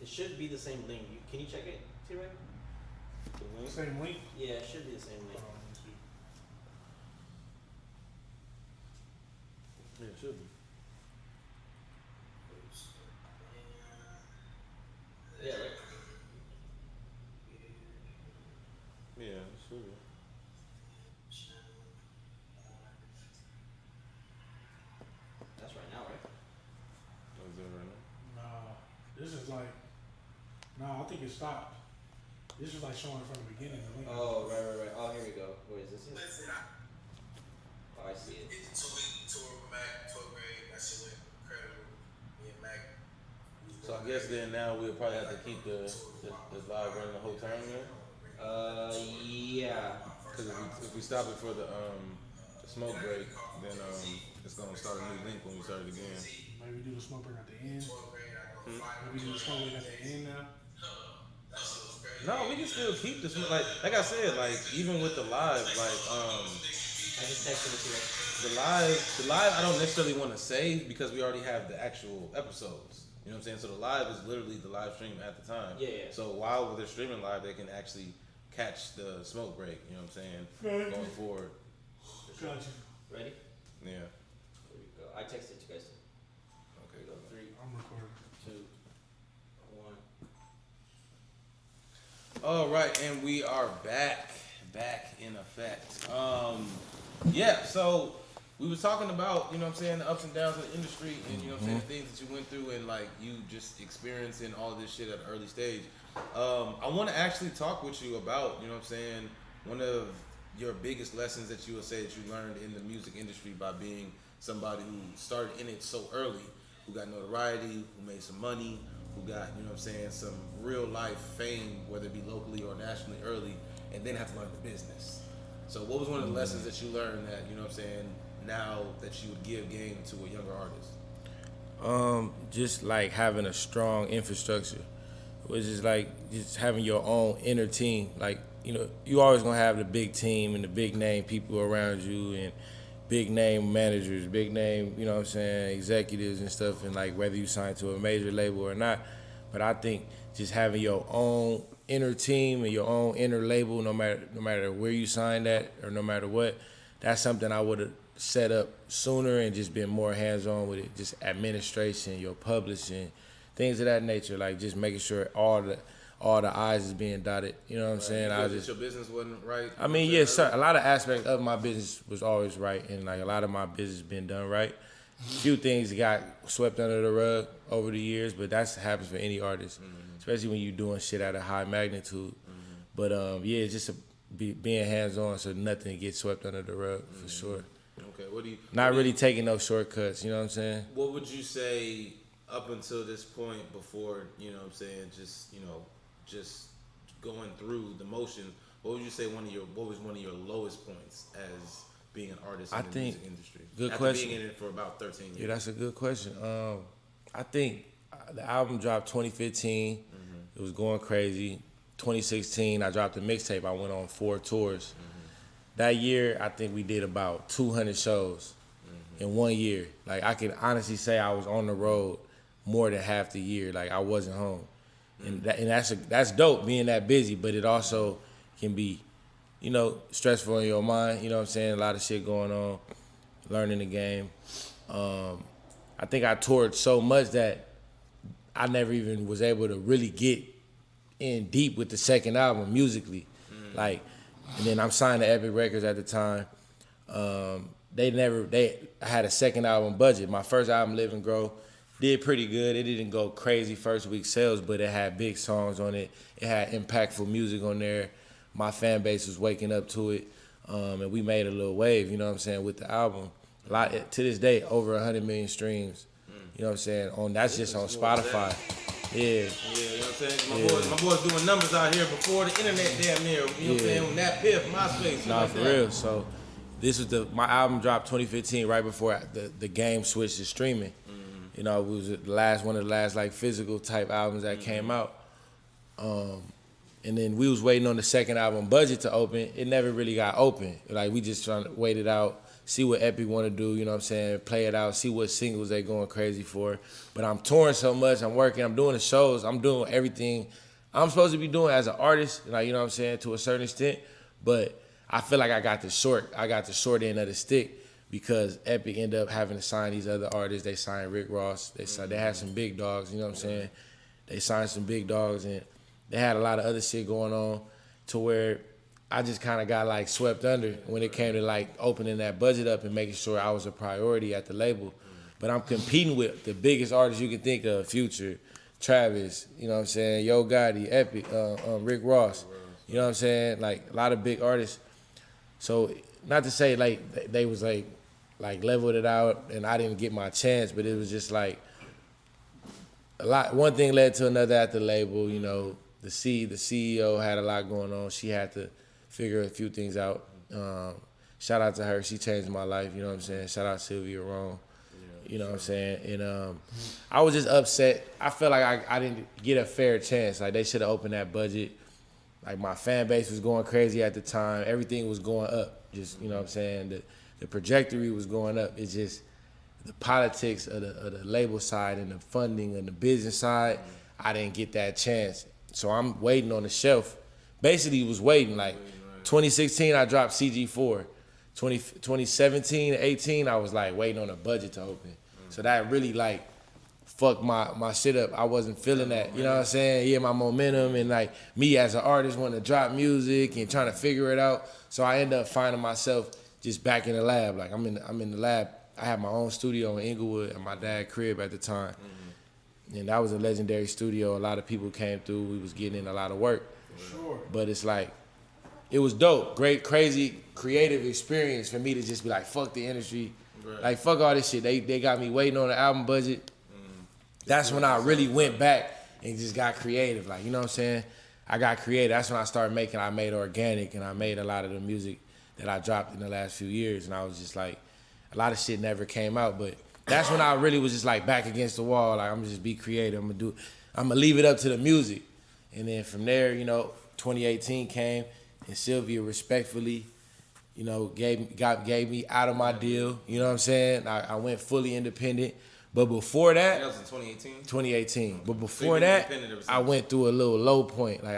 It should be the same link. Can you check it, T-Ray? The link? Same link? Yeah, it should be the same link. Let me see. Yeah, it should be. Yeah, right. Yeah, it should be. That's right now, right? Is it right now? Nah, this is like, I think it stopped. This is like showing from the beginning. The link. Oh, right. Oh, here we go. Wait, is this it? Oh, I see it. So I guess then now we'll probably have to keep the live running the whole time then? Yeah. Because if we stop it for the smoke break, then it's gonna start a new link when we start it again. Maybe do the smoke break at the end. Maybe do the smoke break at the end now. No, we can still keep this. Like I said, like even with the live, like I just texted it to you. the live, I don't necessarily want to save because we already have the actual episodes. You know what I'm saying? So the live is literally the live stream at the time. Yeah. So while they're streaming live, they can actually catch the smoke break. You know what I'm saying? Going forward. Gotcha. Ready? Yeah. Here we go. I texted you guys. Okay. Go 3, I'm recording. 2, 1. All right, and we are back in effect. Yeah, so we was talking about, you know what I'm saying, the ups and downs of the industry and, you know what I'm saying, the things that you went through and, like, you just experiencing all this shit at an early stage. I want to actually talk with you about, you know what I'm saying, one of your biggest lessons that you would say that you learned in the music industry by being somebody who started in it so early, who got notoriety, who made some money, who got, you know what I'm saying, some real life fame, whether it be locally or nationally early, and then have to learn the business. So what was one of the lessons that you learned that, you know what I'm saying, now that you would give game to a younger artist? Just like having a strong infrastructure, which is like just having your own inner team. Like, you know, you always gonna have the big team and the big name people around you and big name managers, big name, you know what I'm saying, executives and stuff, and like whether you sign to a major label or not. But I think just having your own inner team and your own inner label, no matter where you sign at or no matter what, that's something I would have set up sooner and just been more hands-on with it. Just administration, your publishing, things of that nature, like just making sure all the I's is being dotted. You know what I'm saying? I just your business wasn't right. I mean, yes, sir. A lot of aspects of my business was always right, and like a lot of my business been done right. A few things got swept under the rug over the years, but that happens for any artist, especially when you're doing shit at a high magnitude. But yeah, it's just being hands-on so nothing gets swept under the rug for sure. Okay, what do you? Not really taking no shortcuts. You know what I'm saying? What would you say up until this point before, you know what I'm saying, just going through the motions, what would you say what was one of your lowest points as being an artist in the music industry? Good After question. being in it for about 13 years. Yeah, that's a good question. I think the album dropped 2015. It was going crazy. 2016, I dropped a mixtape. I went on 4 tours. That year, I think we did about 200 shows in 1 year. Like, I can honestly say I was on the road more than half the year. Like, I wasn't home. And that's dope, being that busy, but it also can be, you know, stressful in your mind. You know what I'm saying? A lot of shit going on, learning the game. I think I toured so much that I never even was able to really get in deep with the second album musically. Like, and then I'm signed to Epic Records at the time. I had a second album budget. My first album, Live and Grow, did pretty good. It didn't go crazy first week sales, but it had big songs on it. It had impactful music on there. My fan base was waking up to it. And we made a little wave, you know what I'm saying, with the album. To this day, over 100 million streams. You know what I'm saying? That's just on Spotify. Yeah. Yeah, you know what I'm saying? My boys doing numbers out here before the internet damn near. You know what I'm saying? When that Piff, MySpace. Nah, like for that. real. So this was my album dropped 2015, right before the game switched to streaming. You know, it was one of the last like physical type albums that came out. And then we was waiting on the second album budget to open. It never really got open. Like, we just trying to wait it out, see what Epic want to do, you know what I'm saying, play it out, see what singles they going crazy for. But I'm touring so much, I'm working, I'm doing the shows, I'm doing everything I'm supposed to be doing as an artist, like, you know what I'm saying, to a certain extent. But I feel like I got the short end of the stick because Epic ended up having to sign these other artists. They signed Rick Ross. They had some big dogs, you know what I'm saying? They signed some big dogs, and they had a lot of other shit going on to where I just kind of got like swept under when it came to like opening that budget up and making sure I was a priority at the label. But I'm competing with the biggest artists you can think of: Future, Travis, you know what I'm saying, Yo Gotti, Epic, Rick Ross, you know what I'm saying, like a lot of big artists. So not to say like they was like leveled it out and I didn't get my chance, but it was just like one thing led to another at the label, you know. The CEO had a lot going on. She had to figure a few things out. Shout out to her. She changed my life, you know what I'm saying? Shout out Sylvia Rome, you know what I'm saying? And I was just upset. I felt like I didn't get a fair chance. Like, they should have opened that budget. Like, my fan base was going crazy at the time. Everything was going up. Just, you know what I'm saying? The trajectory was going up. It's just the politics of the label side and the funding and the business side, I didn't get that chance. So I'm waiting on the shelf. Basically, was waiting. Like 2016, I dropped CG4. 2017, 18, I was like waiting on a budget to open. So that really like fucked my shit up. I wasn't feeling that. You know what I'm saying? Yeah, my momentum and like me as an artist wanting to drop music and trying to figure it out. So I ended up finding myself just back in the lab. Like I'm in the lab. I had my own studio in Inglewood at my dad's crib at the time. And that was a legendary studio. A lot of people came through. We was getting in a lot of work. Sure. But it's like, it was dope. Great, crazy, creative experience for me to just be like, fuck the industry. Right. Like, fuck all this shit. They got me waiting on the album budget. That's when I really went back and just got creative. Like, you know what I'm saying? I got creative. That's when I made organic, and I made a lot of the music that I dropped in the last few years. And I was just like, a lot of shit never came out, but that's when I really was just like back against the wall. Like, I'm gonna just be creative. I'm gonna leave it up to the music. And then from there, you know, 2018 came, and Sylvia respectfully, you know, gave me out of my deal. You know what I'm saying? I went fully independent. But before that was in 2018? 2018. But before that, I went through a little low point, like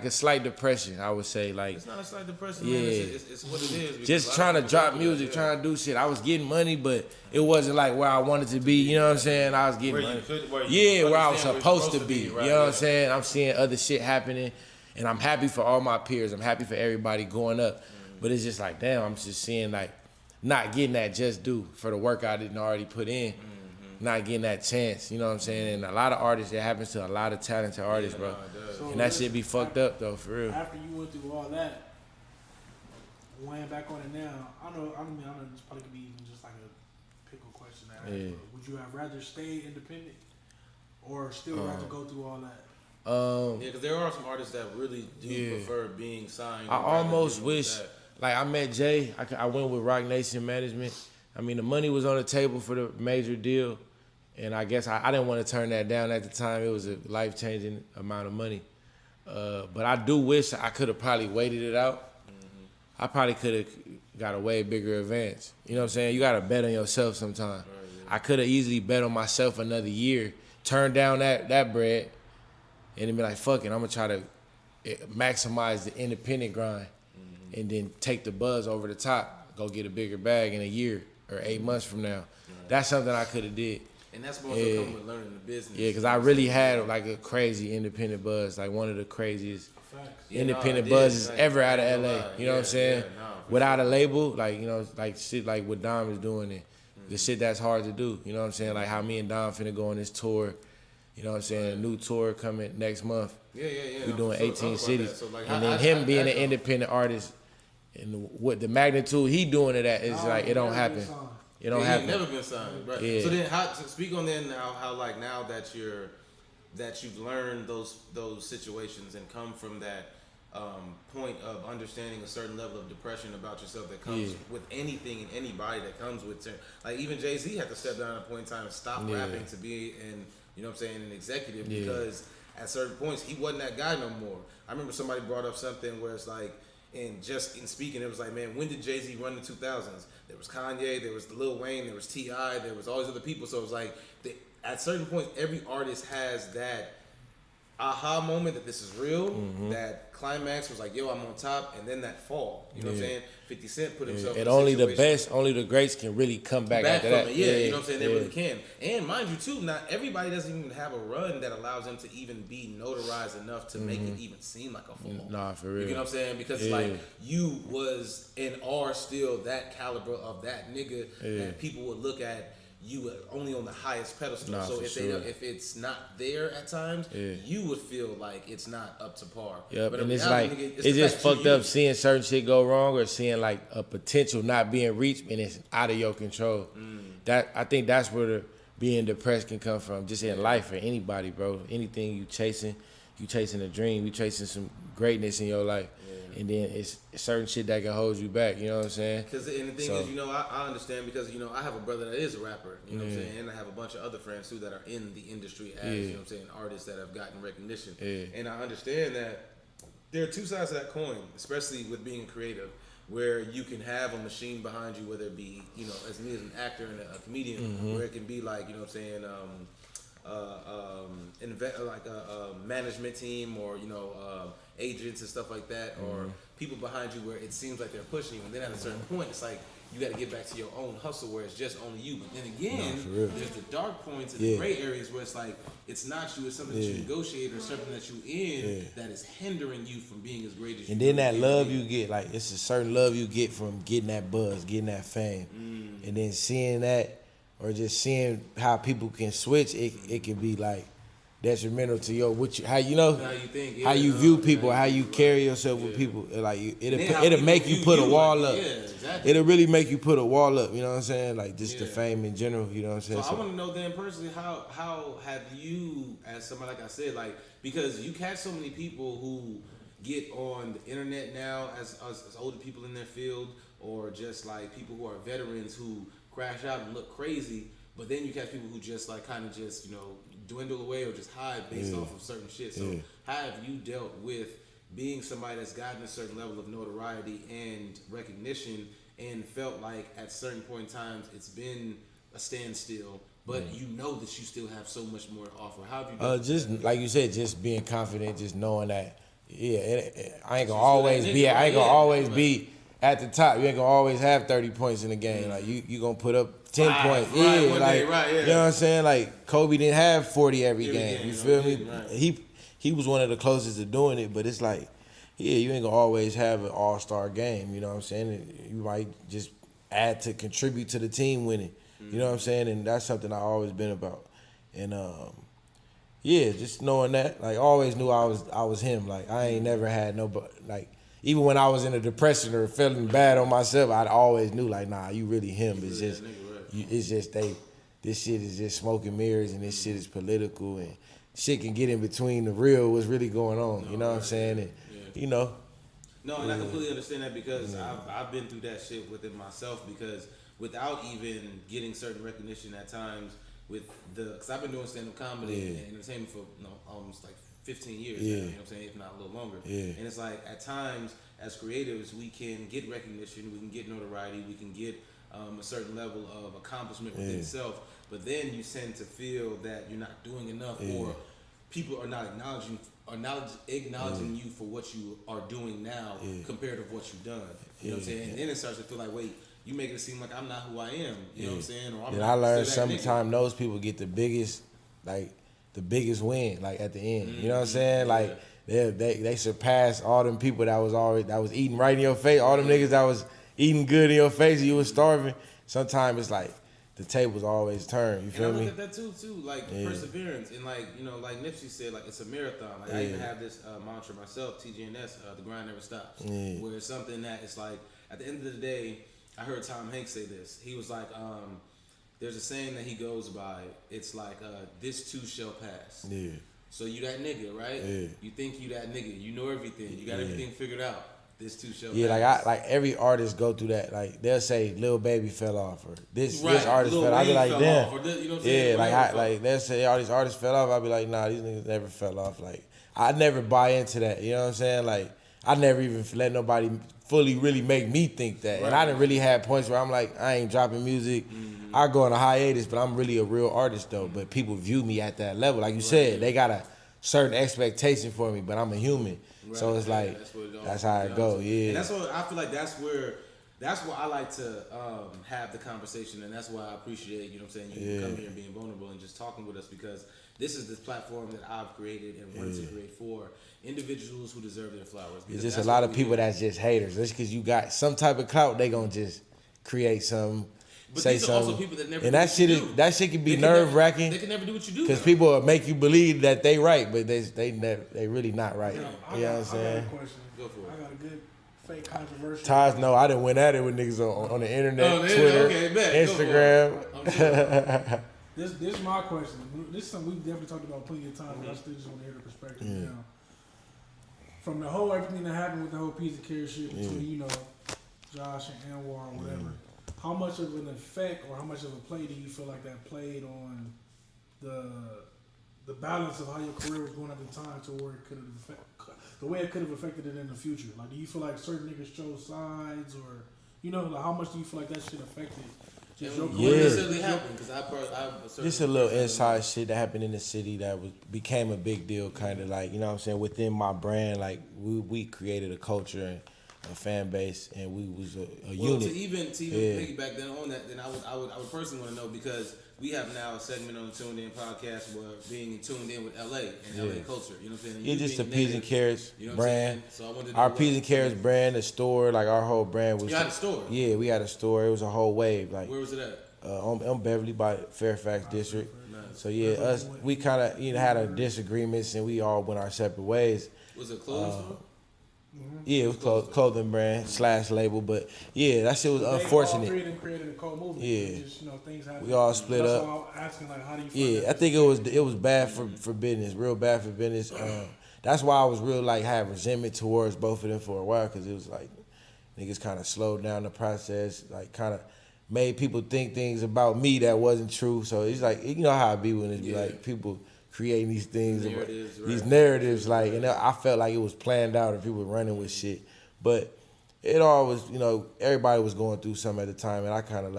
a slight depression, I would say. Like, it's not a slight depression, yeah, man. It's what it is. Just trying to drop music, trying to do shit. I was getting money, but it wasn't like where I wanted to be. You know what I'm saying? I was getting money. Where I was supposed to be. Right, you know what I'm saying? I'm seeing other shit happening, and I'm happy for all my peers. I'm happy for everybody going up. But it's just like, damn, I'm just seeing like not getting that just due for the work I didn't already put in. Not getting that chance, you know what I'm saying? And a lot of artists, that happens to a lot of talented artists, bro. So and that shit be fucked up, though, for real. After you went through all that, weighing back on it now, I know this probably could be even just like a pickle question to ask, but would you have rather stay independent or still rather go through all that? Yeah, because there are some artists that really do prefer being signed. I almost wish, like, I met Jay. I went with Rock Nation Management. I mean, the money was on the table for the major deal, and I guess I didn't want to turn that down at the time. It was a life-changing amount of money. But I do wish I could have probably waited it out. I probably could have got a way bigger advance. You know what I'm saying? You got to bet on yourself sometimes. I could have easily bet on myself another year, turned down that bread, and then be like, fuck it, I'm going to try to maximize the independent grind and then take the buzz over the top, go get a bigger bag in a year or 8 months from now. That's something I could have did. And that's more so come with learning the business. Yeah, because I really had like a crazy independent buzz, like one of the craziest independent buzzes ever out of LA. You know what I'm saying? Without a label, like, you know, like shit like what Dom is doing and the shit that's hard to do. You know what I'm saying? Like how me and Dom finna go on this tour. You know what I'm saying? A new tour coming next month. Yeah. We doing 18 cities. So like, and then him being an independent artist and what the magnitude he doing it at is like, it don't happen. It don't happen. Never been signed, right? Yeah. So then, speak on then how like now that you've learned those situations and come from that point of understanding a certain level of depression about yourself that comes with anything and anybody that comes with, like even Jay-Z had to step down at a point in time and stop rapping to be you know what I'm saying, an executive because at certain points he wasn't that guy no more. I remember somebody brought up something where it's like, And just in speaking, it was like, man, when did Jay-Z run the 2000s? There was Kanye, there was Lil Wayne, there was T.I., there was all these other people. So it was like, at certain points, every artist has that aha moment that this is real. That climax was like, yo, I'm on top, and then that fall. You know what I'm saying? 50 Cent put himself in and a only the situation- best, only the greats can really come back after from that. it, you know what I'm saying? They really can. And mind you, too, not everybody doesn't even have a run that allows them to even be notarized enough to make it even seem like a fall. Nah, for real. You know what I'm saying? Because it's like you was and are still that caliber of that nigga that people would look at you only on the highest pedestal. Nah, so for if sure. if it's not there at times, you would feel like it's not up to par. Yep, But and in it's reality, like nigga, it's the just fact that fucked you up seeing certain shit go wrong or seeing like a potential not being reached and it's out of your control. That I think that's where the being depressed can come from. Just in life for anybody, bro. Anything you chasing a dream, you chasing some greatness in your life, and then it's certain shit that can hold you back. You know what I'm saying? Because and the thing is, you know, I understand because you know I have a brother that is a rapper. You know what I'm saying, and I have a bunch of other friends too that are in the industry as you know what I'm saying, artists that have gotten recognition. And I understand that there are two sides to that coin, especially with being creative, where you can have a machine behind you, whether it be you know as me as an actor and a comedian, where it can be like you know what I'm saying. Like a management team or you know agents and stuff like that, or people behind you where it seems like they're pushing you, and then at a certain point it's like you got to get back to your own hustle where it's just only you. But then again, there's the dark points and the gray areas where it's like it's not you, it's something that you negotiate or something that you in that is hindering you from being as great as you. And then that love you get, like it's a certain love you get from getting that buzz, getting that fame, and then seeing that. Or just seeing how people can switch, it can be like detrimental to your how you know How you think, how you view people, how you carry yourself with people. Like it'll make you put a wall up. Yeah, exactly. It'll really make you put a wall up. You know what I'm saying? Like just the fame in general. You know what I'm saying? So I want to know then personally, how have you, as somebody like I said, like because you catch so many people who get on the internet now as older people in their field, or just like people who are veterans who crash out and look crazy, but then you catch people who just like kind of just, you know, dwindle away or just hide based off of certain shit. So how have you dealt with being somebody that's gotten a certain level of notoriety and recognition and felt like at certain point in times it's been a standstill, but you know that you still have so much more to offer? How have you done Just that? like you said, just being confident, just knowing that I ain't gonna So always that be nigga, I ain't gonna yeah, always right. be at the top. You ain't gonna always have 30 points in the game. Like you gonna put up 10 points. Right, Yeah, one like day, right, yeah. you know what I'm saying? Like Kobe didn't have 40 every game. You game, feel no, me? right. He was one of the closest to doing it, but it's like, yeah, you ain't gonna always have an all-star game. You know what I'm saying? And you might just add to contribute to the team winning. You know what I'm saying? And that's something I always been about. And yeah, just knowing that, like, I always knew I was him. Like, I ain't never had nobody, like, even when I was in a depression or feeling bad on myself, I always knew, like, nah, you really him. It's just, it's just this shit is just smoke and mirrors, and this shit is political, and shit can get in between the real, what's really going on. You know what I'm saying? And, you know. No, and I completely understand that because I've been through that shit within myself, because without even getting certain recognition at times because I've been doing stand-up comedy and entertainment for almost like 15 years now, you know what I'm saying, if not a little longer. And it's like at times as creatives we can get recognition, we can get notoriety, we can get a certain level of accomplishment within itself, but then you tend to feel that you're not doing enough or people are not acknowledging you for what you are doing now compared to what you've done. You know what I'm saying? And then it starts to feel like, wait, you make it seem like I'm not who I am. You know what I'm saying? Or I'm And not I learned still that sometimes those people get the biggest win, like at the end. You know what I'm saying? Like they surpass all them people that was eating right in your face. All them niggas that was eating good in your face and you was starving. Sometimes it's like the tables always turn. You feel and I me? look at that too, like perseverance, and like, you know, like Nipsey said, like it's a marathon. Like I even have this mantra myself, TGNS, the grind never stops. Where it's something that it's like at the end of the day, I heard Tom Hanks say this. He was like, there's a saying that he goes by. It's like, this too shall pass. Yeah. So you that nigga, right? Yeah. You think you that nigga. You know everything. You got everything figured out. This too shall pass. Like every artist go through that. Like they'll say Lil Baby fell off, or this Right. artist Lil fell off. I be Wayne like, fell damn. off, or this, you know what I'm Yeah, saying? like they'll say all these artists fell off. I be like, nah, these niggas never fell off. Like I never buy into that. You know what I'm saying? Like I never even let nobody fully really make me think that. And I didn't really have points where I'm like, I ain't dropping music. I go on a hiatus, but I'm really a real artist though. But people view me at that level. Like you said, they got a certain expectation for me, but I'm a human. So it's like, that's how it go, yeah. And that's what I feel like that's where I like to have the conversation, and that's why I appreciate, you know what I'm saying, you coming here and being vulnerable and just talking with us, because this is this platform that I've created and wanted to create for individuals who deserve their flowers. It's just a lot of people that's just haters. Just because you got some type of clout, they gonna just create some, but say these are something. also people that never and do that what you shit do. that shit can be They nerve wracking. They can never do what you do. Because people will make you believe that they right, but they really not right. You know what I'm saying? I got a question. Go for it. I got a good fake controversial. Taj, no, I done went at it with niggas on the internet, Twitter, Instagram. This is my question. This is something we've definitely talked about plenty of times, but I still just want to hear the perspective now. From the whole everything that happened with the whole piece of carrot shit between, you know, Josh and Anwar or whatever, how much of an effect or how much of a play do you feel like that played on the balance of how your career was going at the time to where it could have the way it could have affected it in the future? Like, do you feel like certain niggas chose sides, or, you know, like, how much do you feel like that shit affected just your career? What necessarily happened? Because Just a little inside shit that happened in the city that became a big deal, kind of like, you know what I'm saying, within my brand. Like, we created a culture and a fan base, and we was a unit. To even piggyback then on that, then I would personally want to know, because we have now a segment on the Tuned In podcast where being tuned in with LA and LA culture. You know what I'm saying? Yeah, just the Peas and Carrots brand. So I wanted to know our Peas and Carrots brand, the store, like our whole brand was. You had a store? Yeah, we had a store. It was a whole wave. Like, where was it at? On Beverly by Fairfax District. Nice. So yeah, we kind of had a disagreements, and we all went our separate ways. Was it a clothing store? Yeah, it was clothing brand / label, but yeah, that shit was unfortunate. All three of them created a co-movement. Yeah. Just, you know, things happen. We all split That's up. why I'm asking, like, how do you feel? Yeah, I think it was bad for business, real bad for business. That's why I was real like had resentment towards both of them for a while, because it was like niggas kind of slowed down the process, like kind of made people think things about me that wasn't true. So it's like, you know how it be when it's be like people creating these things, these narratives, like, and I felt like it was planned out and people were running with shit. But it all was, you know, everybody was going through something at the time, and I kind of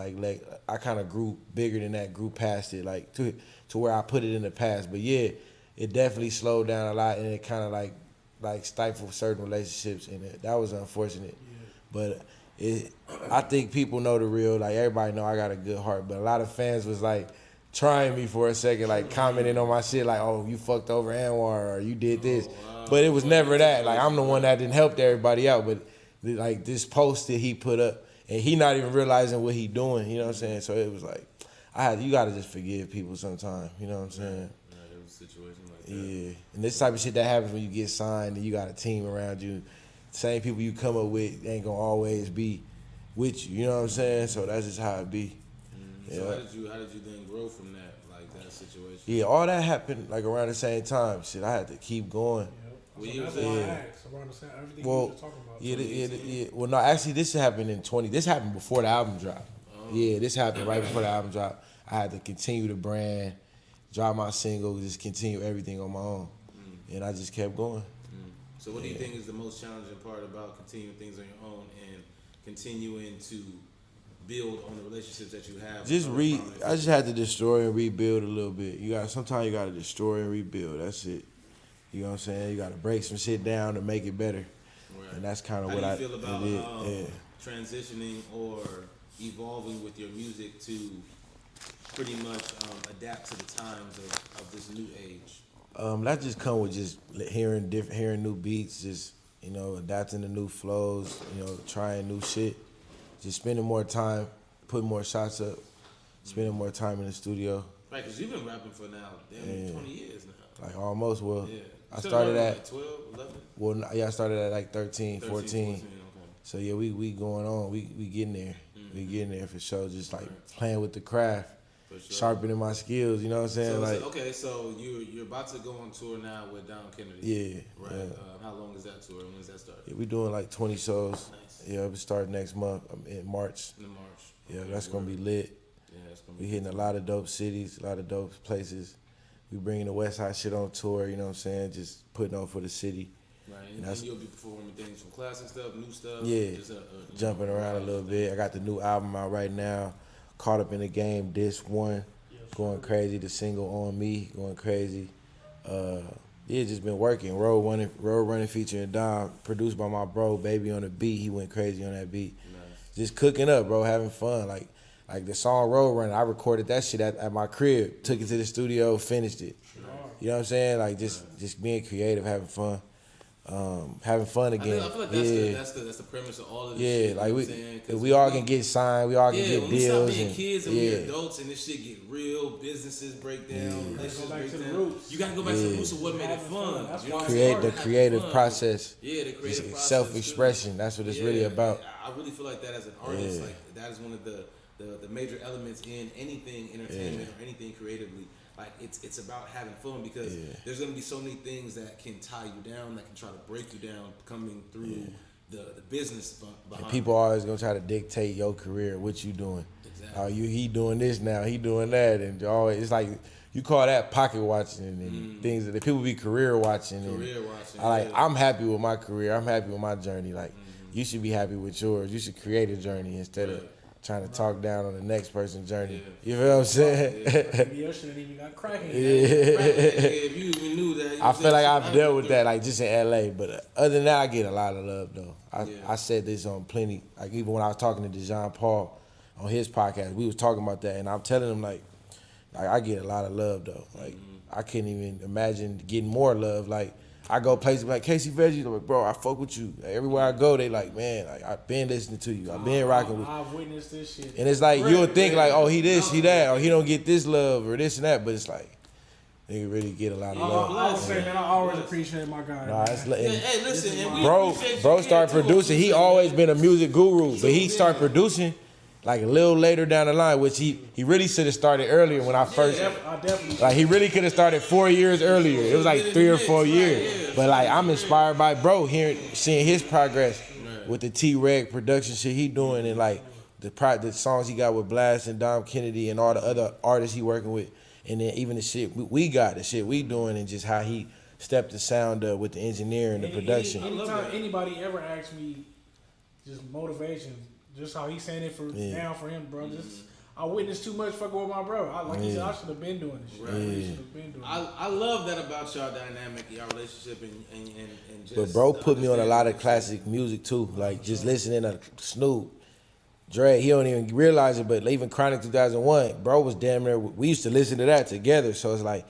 I kind of grew bigger than that, grew past it, like to where I put it in the past. But yeah, it definitely slowed down a lot, and it kind of like stifled certain relationships, and that was unfortunate. But I think people know the real, like everybody know I got a good heart, but a lot of fans was like trying me for a second, like commenting on my shit, like, oh, you fucked over Anwar, or you did this. But it was never that. Like, I'm the one that didn't help everybody out, but like this post that he put up, and he not even realizing what he doing, you know what I'm saying? So it was like, you gotta just forgive people sometimes, you know what I'm saying? Yeah, there was a situation like that. Yeah, and this type of shit that happens when you get signed and you got a team around you. Same people you come up with ain't gonna always be with you, you know what I'm saying? So that's just how it be. So how did you then grow from that, like that situation? Yeah, all that happened like around the same time. Shit, I had to keep going. So that's why I asked around the same everything you were talking about. Yeah. Well, no, actually, this happened in 20. This happened before the album dropped. Yeah, this happened right before the album dropped. I had to continue the brand, drop my single, just continue everything on my own, and I just kept going. So what do you think is the most challenging part about continuing things on your own and continuing to build on the relationships that you have? I just had to destroy and rebuild a little bit. Sometimes you gotta destroy and rebuild. That's it. You know what I'm saying? You gotta break some shit down to make it better. Right. And that's kind of what I did. How do you feel about transitioning or evolving with your music to pretty much adapt to the times of this new age? That just come with just hearing new beats, just, you know, adapting to new flows, you know, trying new shit, just spending more time, putting more shots up, spending more time in the studio. Right, because you've been rapping for now, 20 years now. Like almost, well, yeah. I started at like 12, 11? Well, yeah, I started at like 13, 14. Okay. So yeah, we going on, we getting there, we getting there for sure. Just like playing with the craft, sharpening my skills. You know what I'm saying? So you're about to go on tour now with Don Kennedy. Yeah. Right. Yeah. How long is that tour? When does that start? Yeah, we doing like 20 shows. Nice. Yeah, we start next month in March. Yeah, that's gonna be lit. Yeah, that's gonna be. We hitting a lot of dope cities, a lot of dope places. We bringing the West Side shit on tour. You know what I'm saying? Just putting on for the city. Right, And and you'll be performing things from classic stuff, new stuff. Yeah, just, jumping around a little bit. I got the new album out right now, Caught Up in the Game, Disc 1, going crazy. The single On Me, going crazy. Yeah, just been working. Road running featuring Dom, produced by my bro, Baby on the beat. He went crazy on that beat. Nice. Just cooking up, bro, having fun. Like the song Road Running, I recorded that shit at my crib, took it to the studio, finished it. You know what I'm saying? Like just being creative, having fun. Having fun again. I feel like that's the premise of all of this shit. Yeah, like we all can get signed, we all can get when deals. We stop being kids and we yeah. adults and this shit get real, businesses break down, relationships break to the down. roots. You gotta go back to the roots of what made it fun. That's You know what I'm Create saying? the creative process. Yeah, the creative process. Self-expression. That's what it's really about. I really feel like that as an artist, like that is one of the major elements in anything entertainment or anything creatively. Like it's about having fun because there's gonna be so many things that can tie you down, that can try to break you down, coming through the business behind. And people always gonna try to dictate your career, what you doing. Exactly. He doing this now, he doing that, and always it's like you call that pocket watching and things that people be career watching. I'm happy with my career. I'm happy with my journey. Like you should be happy with yours. You should create a journey instead of trying to talk down on the next person's journey. You feel what I'm saying? Maybe your shit ain't even got cracking. If you even knew that. I feel like I've dealt with that, like just in LA. But other than that, I get a lot of love though. I said this on plenty. Like even when I was talking to Dejan Paul on his podcast, we was talking about that, and I'm telling him like I get a lot of love though. Like I couldn't even imagine getting more love. Like I go places like Casey Veggies, I'm like, bro, I fuck with you. Like, everywhere I go, they like, man, like, I've been listening to you. I've been rocking with you. I've witnessed this shit. And it's like, you would think like, oh, he this, he that, or he don't get this love or this and that, but it's like, they really get a lot of love. I was saying, man, I always appreciate my guy. Nah, it's Hey, listen, and bro started producing. He always been a music guru, but he started producing like a little later down the line, which he really should have started earlier when I first. I definitely. Like he really could have started 4 years earlier. It was like 3 or 4 years. But like I'm inspired by bro seeing his progress with the T-Reg production shit he doing and like the songs he got with Blast and Dom Kennedy and all the other artists he working with, and then even the shit we got, the shit we doing, and just how he stepped the sound up with the engineering, the production. Anytime anybody ever asks me just motivation, just how he's saying it down for him, bro. Just I witnessed too much fucking with my bro. He said, I should have been doing this shit. I love that about y'all dynamic, y'all relationship, and just. But bro put me on a lot of classic music too, like just listening to Snoop, Dre. He don't even realize it, but even Chronic 2001, bro was damn near. We used to listen to that together, so it's like,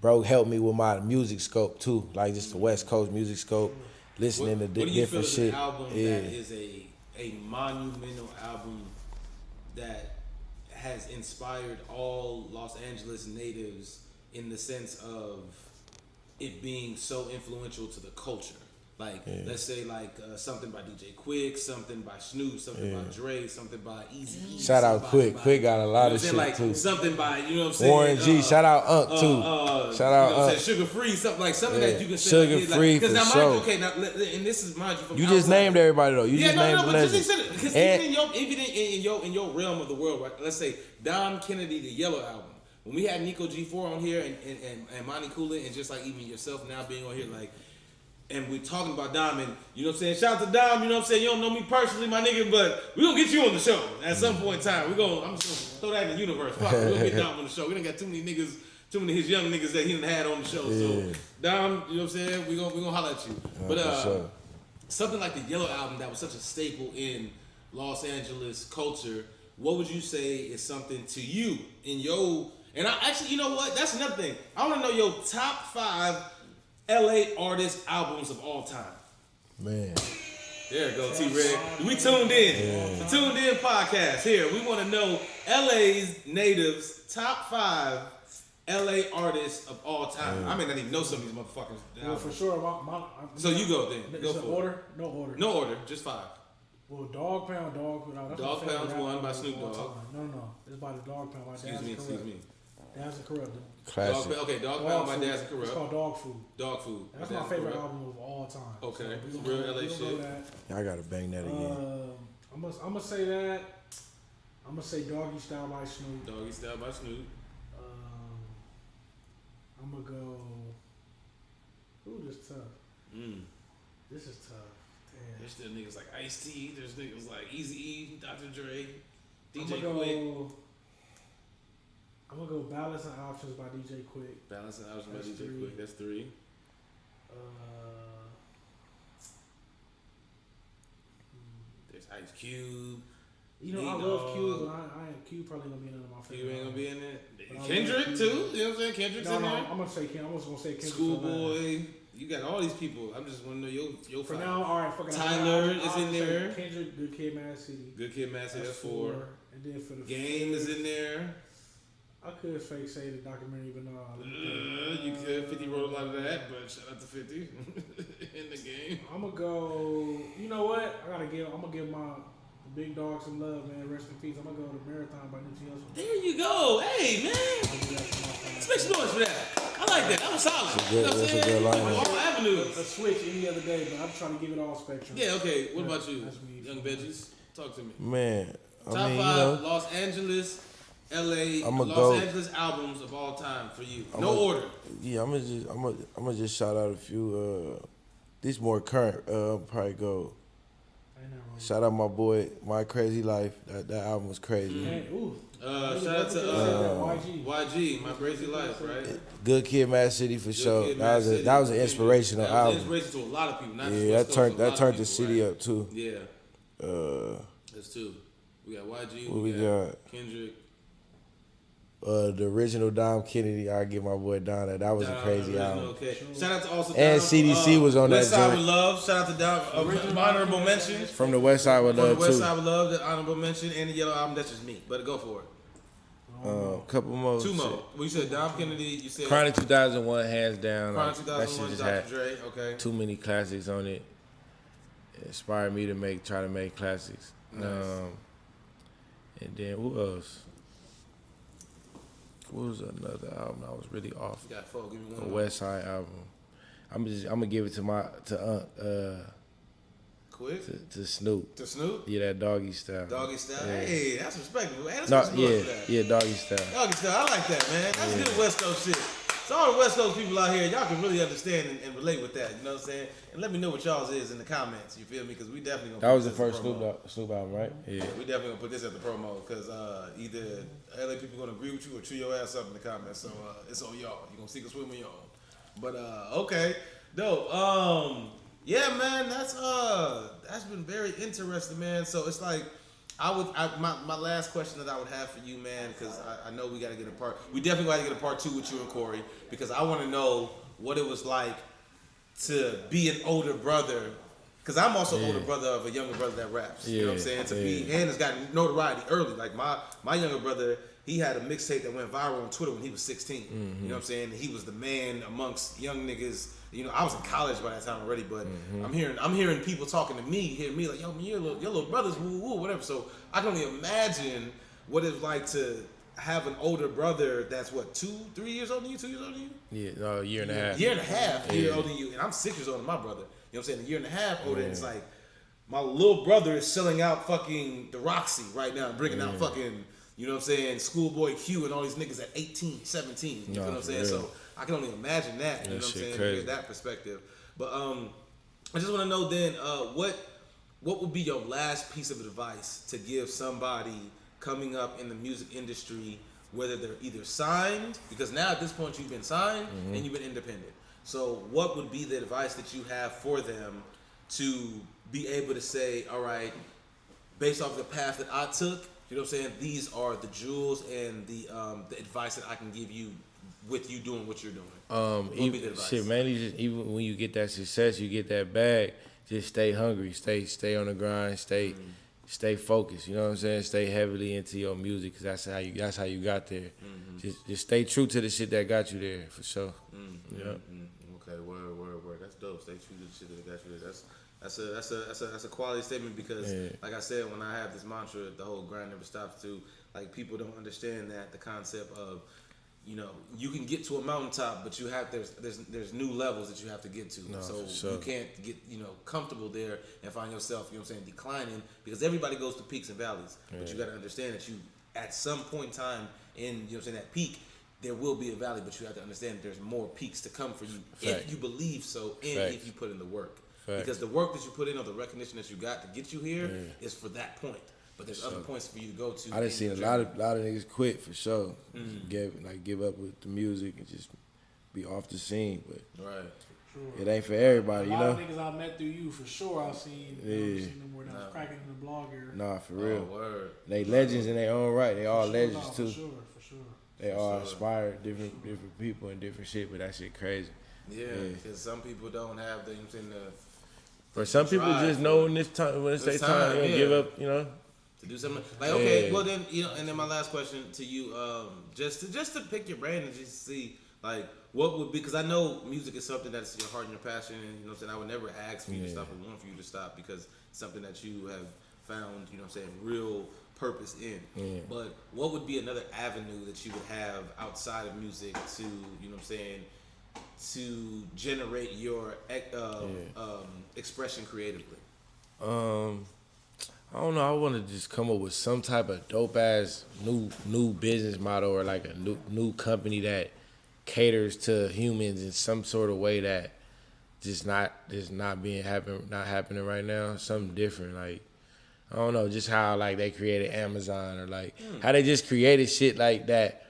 bro helped me with my music scope too, like just the West Coast music scope, listening to different shit. What do you feel is an album that is a monumental album that has inspired all Los Angeles natives in the sense of it being so influential to the culture? Like, let's say something by DJ Quick, something by Snoop, something by Dre, something by Eazy-E. Shout out Quick. Quick got a lot of shit too. Something by, you know what I'm saying? Warren G. Shout out Unc too. Shout out Unc. Sugar Free, something that you can say. Sugar Free for sure. Okay, now, and this is mind you from You just named everybody though. You just named the legends. Because even in your realm of the world, right? Let's say Dom Kennedy, the Yellow album. When we had Nico G4 on here and Monty Coolin and just like even yourself now being on here, like. And we're talking about Dom, and you know what I'm saying? Shout out to Dom, you know what I'm saying? You don't know me personally, my nigga, but we're gonna get you on the show at some point in time. I'm just gonna throw that in the universe. Fuck, we'll get Dom on the show. We done got too many of his young niggas that he done had on the show. So Dom, you know what I'm saying? We're gonna holler at you. But something like the Yellow album that was such a staple in Los Angeles culture, what would you say is something to you in your, and I actually, you know what? That's another thing. I wanna know your top 5 LA artist albums of all time. Man. There you go, T-Red. We tuned in. The Tuned In podcast. Here, we want to know LA's natives' top 5 LA artists of all time. I may not even know some of these motherfuckers. Well, for sure. So you go then. Go for order? it. No order. No order, just 5. Well, Dog Pound. That's Dog my favorite Pound's rap one by album Snoop of all Dogg. time. No. It's by the Dog Pound. Excuse me. Dads and Corrupt. Classic. Dog Pound by Dads and Corrupt. It's called Dog Food. Dog Food. That's my favorite album of all time. Okay. So Real LA shit. I gotta bang that again. I'm gonna say that. I'm gonna say Doggy Style by Snoop. Doggy Style by Snoop. I'm gonna go. Ooh, this tough. This is tough. Damn. There's still niggas like Ice-T. There's niggas like Eazy-E, Dr. Dre, I'm DJ gonna Quick. I'm gonna go Balance and Options by DJ Quick. Balance and Options by That's DJ three. Quick. That's 3. There's Ice Cube. You know, I Nate love Dogg. Cube, but I ain't Cube probably gonna be none of my favorite. Cube ain't gonna be in it. But I Kendrick love too. Cube. You know what I'm saying? Kendrick's No, in there. I'm gonna say Kendrick. I'm just gonna say Kendrick. Schoolboy. You got all these people. I'm just want to know your For five. now, all right. For Tyler now, is in there. Kendrick, Good Kid, Mad City. Good Kid, Mad City. That's 4. And then for the Game is in there. I could fake say the documentary, but no. You could. 50 wrote a lot of that, but shout out to 50 in the game. I'm gonna go. You know what? I'm gonna give my big dog some love, man. Rest in peace. I'm gonna go to Marathon by Nipsey Hussle. There you go. Hey, man. Let's make some noise for that. I like that. That was solid. That's a good- You know what I'm that's a saying? good lineup. All avenues. A switch any other day, but I'm trying to give it all spectrum. Yeah, okay. What about you, That's me. Young Veggies? Talk to me. Man, I Top mean, 5 Los Angeles, LA, I'ma Los go- Angeles albums of all time for you. I'm No a- order. yeah, I'm gonna just shout out a few. These more current. Probably go. Ain't nothing wrong. Shout out my boy, My Crazy Life. That album was crazy. Hey, ooh. Shout out to YG. YG, My Crazy Life, right? Good Kid, Mad City for Good sure. Kid, That Mad was City. that was an inspirational That was an album. inspiration to a lot of people. Not just Yeah, West that Coast, turned a lot that turned of the people, city right? up too. Yeah, that's 2. We got YG. What we got got? Kendrick. The original Dom Kennedy, I give my boy Don that. That was a crazy Original, album. okay. Shout out to also And Dom, CDC was on West that Side joint. with Love. Shout out to Dom. Honorable mention. From the West Side with From the Love West too. Side with Love, that honorable mention, and the Yellow Album. That's just me, but go for it. Couple more. 2 shit. more. Well, you said Dom Kennedy. You said Chronic 2001, hands down. Chronic That shit 2001, just Dr. had Dre. Okay. too many classics on it. It inspired me to try to make classics. Nice. And then who else? What was another album I was really off? You got 4. Give me The one. West Side album. I'm gonna give it Quick. to Snoop. To Snoop. Yeah, that Doggy Style. Doggy Style. Yeah. Hey, that's respectable. Man, that's No, what you're supposed to yeah, Doggy Style. Doggy Style. I like that, man. That's good West Coast shit. So all the West Coast people out here, y'all can really understand and relate with that. You know what I'm saying? And let me know what y'all's is in the comments. You feel me? Because we definitely gonna. That put was the this as first a promo. Snoop album, right? Yeah. We definitely gonna put this at the promo because either LA people gonna agree with you or chew your ass up in the comments. So it's on y'all. You gonna sink or swim on y'all. But okay, dope. Yeah, man, that's been very interesting, man. So it's like my last question that I would have for you, man, because I know we got to get a part. We definitely got to get a part 2 with you and Corey because I want to know what it was like to be an older brother. Because I'm also older brother of a younger brother that raps. You know what I'm saying? To be and has gotten notoriety early. Like my younger brother, he had a mixtape that went viral on Twitter when he was 16. You know what I'm saying? He was the man amongst young niggas. You know, I was in college by that time already, but I'm hearing people talking to me, hearing me like, yo, man, your little brother's woo woo, whatever. So I can only imagine what it's like to have an older brother that's what 2-3 years older than you, 2 years older than you. Yeah, no, a year and a half. Year and a half year older than you, and I'm 6 years older than my brother. You know what I'm saying? A year and a half older. And it's like my little brother is selling out fucking the Roxy right now, bringing out fucking. You know what I'm saying? Schoolboy Q and all these niggas at 18, 17. You know what I'm saying? real. So I can only imagine that. You know what I'm shit saying? crazy. Get that perspective. But I just want to know then, what would be your last piece of advice to give somebody coming up in the music industry, whether they're either signed, because now at this point you've been signed and you've been independent. So what would be the advice that you have for them to be able to say, all right, based off the path that I took, you know what I'm saying? These are the jewels and the advice that I can give you with you doing what you're doing. What would be the advice? Shit, mainly just even when you get that success, you get that bag. Just stay hungry, stay on the grind, stay focused. You know what I'm saying? Stay heavily into your music because that's how you got there. Just stay true to the shit that got you there for sure. Yeah. Okay, word. That's dope. Stay true to the shit that got you there. That's a quality statement because, like I said, when I have this mantra, the whole grind never stops. Too, like people don't understand that the concept of, you know, you can get to a mountaintop, but you have there's new levels that you have to get to. No, so for sure. you can't get comfortable there and find yourself, you know what I'm saying, declining because everybody goes to peaks and valleys. But you got to understand that you at some point in time in, you know what I'm saying, that peak, there will be a valley, but you have to understand that there's more peaks to come for you if you believe so and if you put in the work. Because the work that you put in or the recognition that you got to get you here is for that point. But there's other points for you to go to. I done seen a lot of niggas quit for sure. Give up with the music and just be off the scene. But right. It ain't for everybody, a you lot know. of niggas I met through you for sure. I've seen them more than I was cracking in the blog area. Nah, for real. Word. They legends in their own right. They all legends too. For sure. They all inspired different people and different shit, but that shit crazy. Yeah, because some people don't have the, you know what I'm saying, For some people just know when it's their time, they don't give up, you know. to do something. Like, okay, well then, you know, and then my last question to you, just to pick your brain and just see, like, what would be, because I know music is something that's your heart and your passion, and you know what I'm saying, I would never ask for you to stop or want for you to stop, because it's something that you have found, you know what I'm saying, real purpose in. But what would be another avenue that you would have outside of music to, you know what I'm saying, to generate your expression creatively? I don't know. I want to just come up with some type of dope ass new business model, or like a new company that caters to humans in some sort of way that not happening right now. Something different, like, I don't know, just how like they created Amazon, or like how they just created shit like that.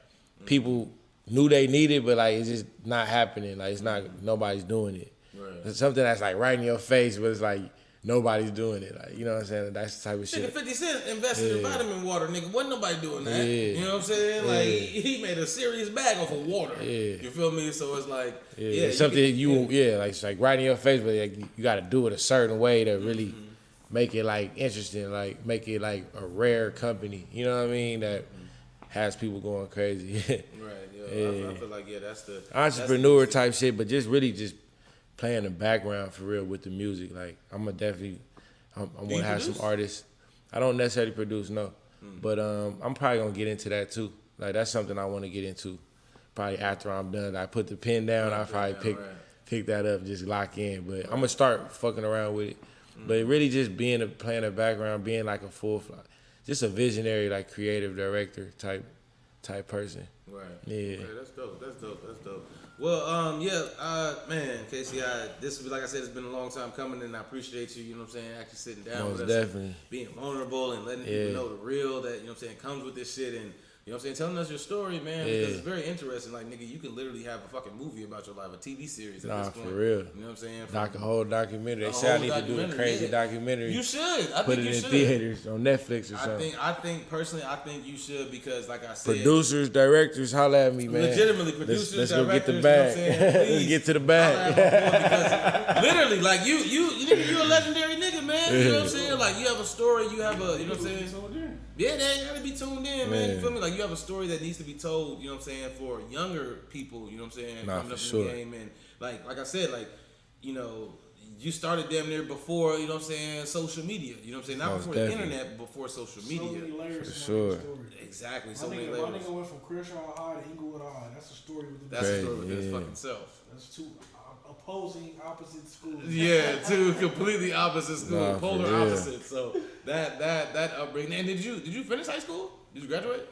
People knew they needed, but like it's just not happening. Like nobody's doing it. Right. It's something that's like right in your face, but it's like nobody's doing it. Like, you know what I'm saying? That's the type of shit. Nigga, 50 Cent invested in vitamin water, nigga. Wasn't nobody doing that. You know what I'm saying? Yeah. Like, he made a serious bag off of water. Yeah. You feel me? So it's like, It's something like it's like right in your face, but like, you got to do it a certain way to really make it like interesting, like make it like a rare company. You know what I mean? That has people going crazy. Right. I feel like, that's the entrepreneur type shit, but just really just playing the background for real with the music. Like, I want to have some artists. I don't necessarily produce, no, but I'm probably gonna get into that too. Like, that's something I want to get into. Probably after I'm done, I put the pen down. I probably pick that up, just lock in. But I'm gonna start fucking around with it. But really, just playing the background, being like a just a visionary, like creative director type person. Right. Yeah. Right, that's dope. Well, man, Casey, this like I said, it's been a long time coming, and I appreciate you, you know what I'm saying, actually sitting down with us, definitely being vulnerable and letting people know the real that, you know what I'm saying, comes with this shit, and you know what I'm saying, telling us your story, man, because it's very interesting. Like, nigga, you can literally have a fucking movie about your life, a TV series at this point. For real. You know what I'm saying? A whole documentary. They say I need to do a crazy documentary. You should. I put think it you in should. Theaters on Netflix or something. I think personally, you should, because like I said, producers, directors, holla at me, man. Legitimately, producers, let's go get the directors, bag. You know what I'm saying? Let's get to the bag. Because literally, like you're a legendary nigga, man. You know what I'm saying? Like, you have a story, you have a, you know what I'm saying? Yeah, they gotta be tuned in, man. You feel me? Like, you have a story that needs to be told, you know what I'm saying, for younger people, you know what I'm saying, coming up in the game. And like I said, like, you know, you started damn near before, you know what I'm saying, social media. You know what I'm saying? Not before the internet, but before social media. So many layers. For sure. Exactly. My So many layers. nigga went from Crenshaw High to Inglewood High. That's a story with the That's a story with its fucking self. That's two opposing opposite schools. Yeah, two completely opposite schools, Nah, polar opposites. So that upbringing. And did you finish high school? Did you graduate?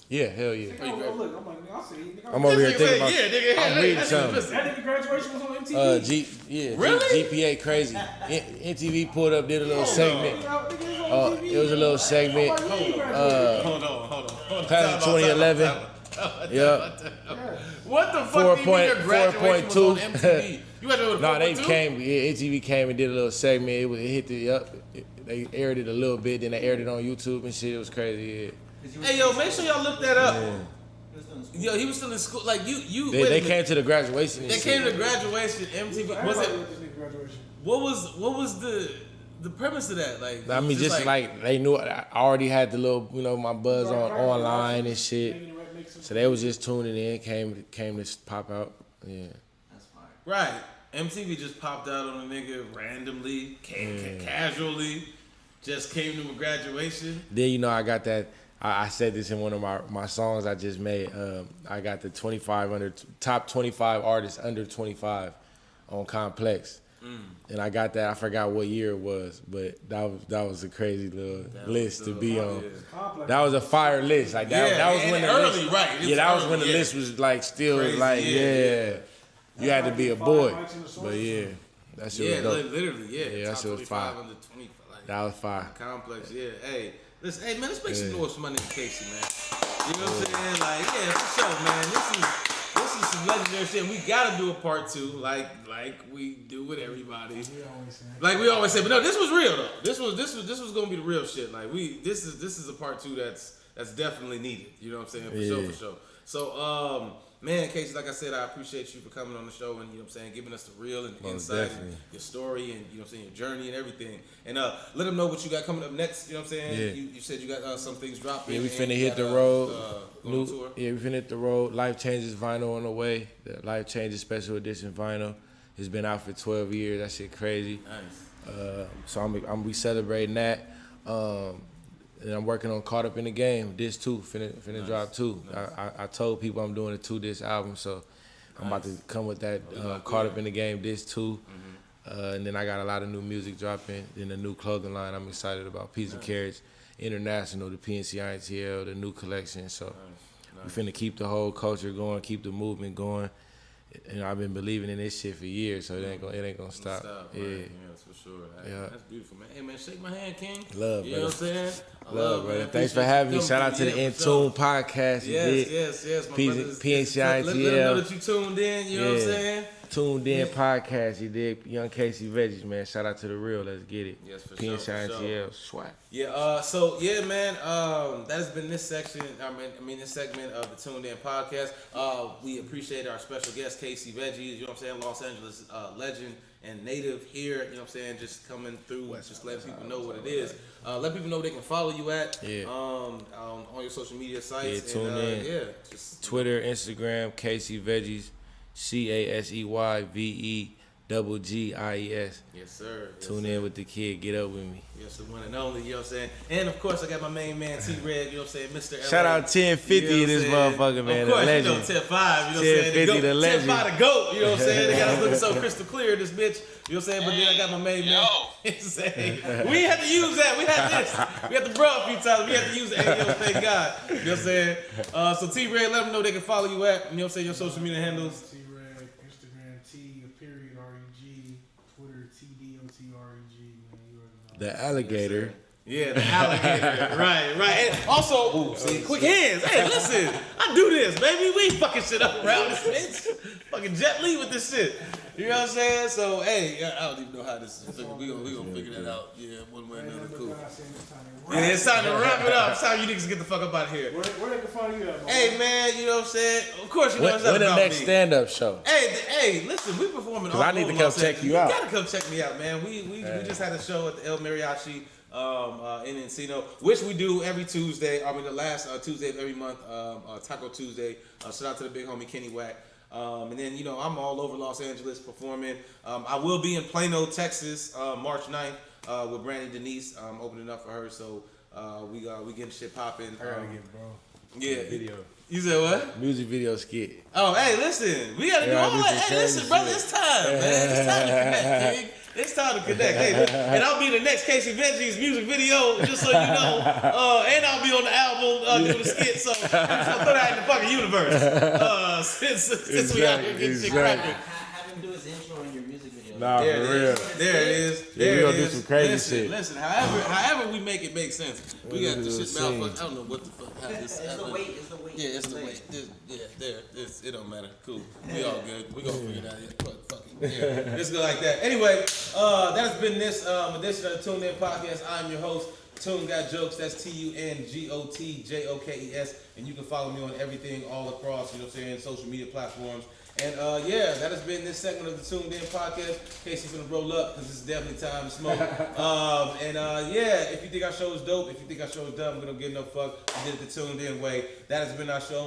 Yeah, hell yeah. Look, I'm like, I see. I'm over here thinking about. Yeah, nigga, I'm reading something. That nigga graduation was on MTV. Really? GPA crazy. MTV pulled up, did a little segment. It was a little segment. Hold on. Class of 2011. Yeah. What the fuck do you mean your graduation was on MTV? You had to go to 4.2? They came. MTV came and did a little segment. It hit the up. They aired it a little bit, then they aired it on YouTube and shit. It was crazy. Yeah. Hey, yo, make sure y'all look that up. Yo, he was still in school. Like, you. They came to the graduation. They came to the graduation. MTV. Was it? What was the premise of that? Like, I mean, just like they knew I already had the little, you know, my buzz on online and shit. So they was just tuning in, came to pop out. Yeah. That's fire. Right. MTV just popped out on a nigga randomly, casually, just came to my graduation. Then, you know, I got that. I said this in one of my songs I just made. I got the top 25 artists under 25 on Complex. And I got that. I forgot what year it was, but that was a crazy little list to be on. That was a fire list. Like that was when the early, list, right? Yeah, that was when the list was like still crazy, like you had to be a boy. But yeah. That shit was dope. Literally, yeah. Yeah, that Top shit was 25 fire. under 20. Like, That was fire. Complex, yeah. Hey, listen, hey man, let's make some Yeah. noise for my nigga Casey, man. You know what I'm saying? Like, yeah, for sure, man. This is some legendary shit. We gotta do a part 2, like we do with everybody. Like we always say, but no, this was real though. This was gonna be the real shit. Like this is a part 2 that's definitely needed. You know what I'm saying? For sure. So man, Casey, like I said, I appreciate you for coming on the show and, you know what I'm saying, giving us the real and the insight and your story and, you know what I'm saying, your journey and everything. And let them know what you got coming up next, you know what I'm saying? Yeah. You said you got some things dropping. Yeah, we finna hit the road. Yeah, we finna hit the road. Life Changes vinyl on the way. The Life Changes special edition vinyl has been out for 12 years. That shit crazy. Nice. So I'm celebrating that. And I'm working on Caught Up in the Game. This too, finna drop too. Nice. I told people I'm doing a 2-disc album, so I'm about to come with that Caught Up in the Game this too. And then I got a lot of new music dropping. Then a new clothing line I'm excited about. Peace and Carriage International, the PNC INTL, the new collection. So we finna keep the whole culture going, keep the movement going. And I've been believing in this shit for years, so it ain't gonna stop. Yeah, that's for sure. That's beautiful, man. Hey, man, shake my hand, King. Love, you know what I'm saying? Love, brother. Thanks for having me. Shout out to the In Tune podcast. Yes. My PNC let them know that you tuned in. You know what I'm saying? Tuned in podcast. You did. Young Casey Veggies, man. Shout out to the real. Let's get it. Yes, for PNC sure. swag. Yeah. So yeah, man. That has been this section. I mean, this segment of the Tuned In podcast. We appreciate our special guest, Casey Veggies. You know what I'm saying? Los Angeles legend and native here. You know what I'm saying? Just coming through, just letting people know what it is. Let people know they can follow you at. On your social media sites. Tune in. Just Twitter, Instagram, Casey Veggies. CASEYVEGGIES. Yes, sir. Tune in with the kid. Get up with me. Yes, the one and only, you know what I'm saying? And of course, I got my main man, T-Red, you know what I'm saying? Mr. LA. Shout out 1050 you know this motherfucker, man. Of course, the legend. you know 10-5, you know what I'm saying? 1050, the legend. 10-5 the GOAT, you know what I'm saying? They got us looking so crystal clear, this bitch. You know what I'm saying? But then I got my main man. We ain't have to use that. We had this. We had to bro a few times. We had to use it. Hey, yo, thank God. You know what I'm saying? So T-Red, let them know they can follow you at, you know what I'm saying, your social media handles. T-Red, Instagram, T_REG, Twitter, TDOTREG, man. You already know. The alligator. Yeah, the alligator. right. And also, see, quick hands. Hey, listen, I do this, baby. We ain't fucking shit up around this bitch. Fucking Jet Li with this shit. You know what I'm saying? So, hey, I don't even know how this is. We gonna figure that out. Yeah, one way or another. Cool. And it's time to wrap it up. It's time you niggas get the fuck up out of here. Where they can find you at, man? Hey, man, you know what I'm saying? Of course, you know what's up When the about next me. stand-up show? Hey, listen, we performing all I need to over come Los check Angeles. you out. You gotta come check me out, man. We just had a show at the El Mariachi in Encino, which we do every Tuesday. I mean, the last Tuesday of every month, Taco Tuesday. Shout out to the big homie Kenny Wack. And then, you know, I'm all over Los Angeles performing. I will be in Plano, Texas, March 9th with Brandy Denise. I'm opening up for her, so we getting shit popping. I gotta get, bro. Yeah. Video. You said what? Music video skit. Oh, hey, listen. We gotta do all that. Hey, listen, brother, it's time, man. It's time to connect, King. It's time to connect. Hey, and I'll be in the next Casey Veggies music video, just so you know. And I'll be on the album doing the skit, so I'm just gonna throw that in the fucking universe. Since we out here getting shit cracking. Have him do his intro in your music video. Nah, There for it real. is. There it is. Yeah, There we it gonna do is. some crazy shit. Listen, however we make it make sense. We got do the a shit scene. malfunction. I don't know what the fuck. How this It's the happened. weight. It's the weight. Yeah, it's the weight. It don't matter. Cool. We all good. We gonna figure it out. Yeah, fuck it. Yeah, let's go like that. Anyway, that has been this edition of the Tuned In Podcast. I'm your host, Tune Got Jokes. That's TUNGOTJOKES. And you can follow me on everything all across, you know what I'm saying, social media platforms. And yeah, that has been this segment of the Tuned In Podcast. Casey's gonna roll up because it's definitely time to smoke. Yeah, if you think our show is dope, if you think our show is dumb, we don't give no fuck. We did it the Tuned In way. That has been our show.